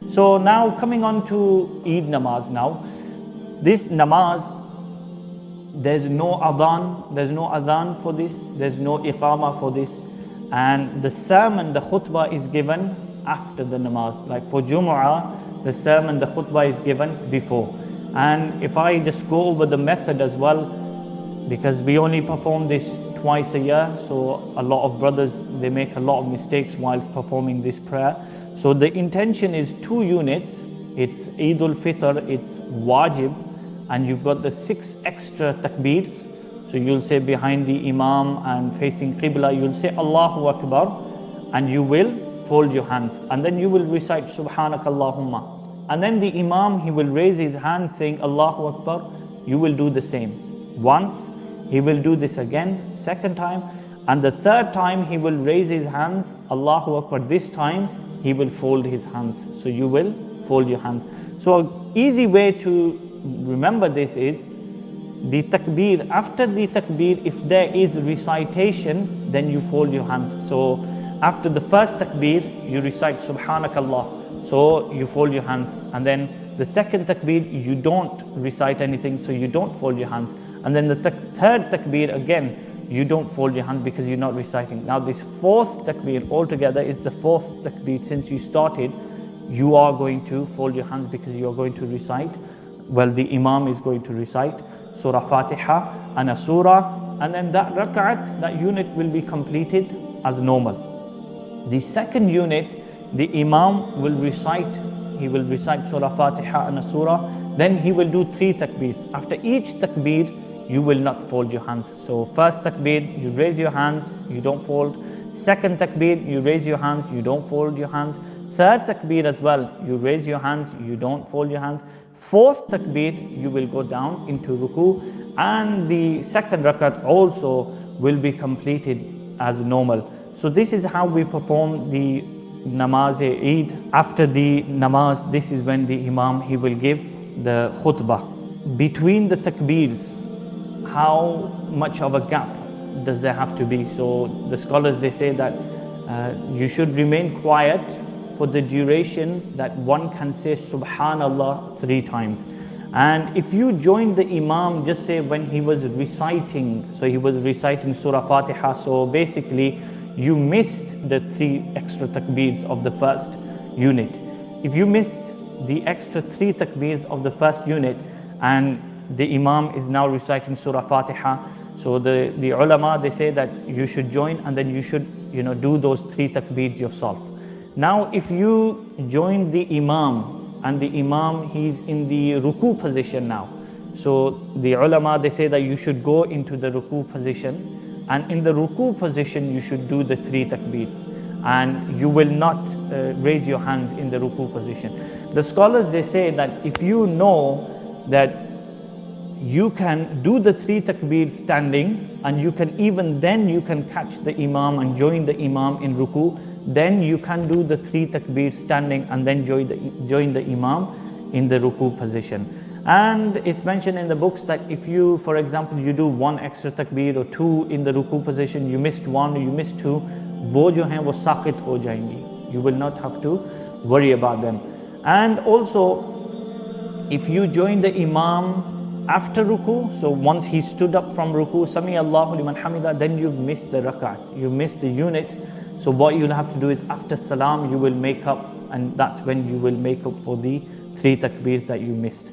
So now coming on to Eid namaz now. This namaz, there's no adhan for this, there's no iqama for this, and the sermon, the khutbah is given after the namaz. Like for Jumu'ah, the sermon, the khutbah is given before. And if I just go over the method as well, because we only perform this twice a year, so a lot of brothers, they make a lot of mistakes whilst performing this prayer. So the intention is 2 units. It's Eid al-Fitr, it's wajib, and you've got the 6 extra takbeers. So you'll say behind the Imam and facing Qibla, you'll say Allahu Akbar, and you will fold your hands, and then you will recite Subhanak Allahumma. And then the Imam, he will raise his hand saying Allahu Akbar. You will do the same once. He will do this again, second time, and the third time he will raise his hands, Allahu Akbar. This time he will fold his hands. So you will fold your hands. So an easy way to remember this is the takbir. After the takbir, if there is recitation, then you fold your hands. So after the first takbir, you recite Subhanakallah. So you fold your hands, and then the second takbir, you don't recite anything, so you don't fold your hands. And then the third takbir, again, you don't fold your hands because you're not reciting. Now this fourth takbir altogether is the fourth takbir. Since you started, you are going to fold your hands because you are going to recite. Well, the Imam is going to recite Surah Fatiha and a surah, and then that rak'at, that unit will be completed as normal. The second unit, the Imam will recite, he will recite Surah Fatiha and a surah, then he will do 3 takbeers. After each takbeer, you will not fold your hands. So first takbeer, you raise your hands, you don't fold. Second takbeer, you raise your hands, you don't fold your hands. Third takbeer as well, you raise your hands, you don't fold your hands. Fourth takbeer, you will go down into ruku, and the second rakat also will be completed as normal. So this is how we perform the namaz-e-Eid. After the namaz, this is when the Imam, he will give the khutbah. Between the takbeers, how much of a gap does there have to be? So the scholars, they say that you should remain quiet for the duration that one can say Subhanallah 3 times. And if you join the Imam, just say when he was reciting, so he was reciting Surah Fatiha, so basically you missed the 3 extra takbeers of the first unit. If you missed the extra 3 takbeers of the first unit, and the Imam is now reciting Surah Fatiha, so the ulama, they say that you should join, and then you should do those 3 takbeers yourself. Now if you join the Imam, and the Imam, he's in the ruku position now, so the ulama, they say that you should go into the ruku position, and in the ruku position you should do the 3 takbeers, and you will not raise your hands in the ruku position. The scholars, they say that if you know that you can do the 3 takbeers standing, and you can you can catch the Imam and join the Imam in ruku, then you can do the 3 takbeers standing and then join the Imam in the ruku position. And it's mentioned in the books that if you, for example, you do 1 extra takbeer or 2 in the ruku position, you missed 1 or you missed 2, wo jo hain wo saqit ho jayengi. You will not have to worry about them. And also, if you join the Imam after ruku, so once he stood up from ruku, Sami Allahu liman hamida, then you've missed the rakat, you missed the unit. So what you'll have to do is after salam, you will make up, and that's when you will make up for the 3 takbeers that you missed.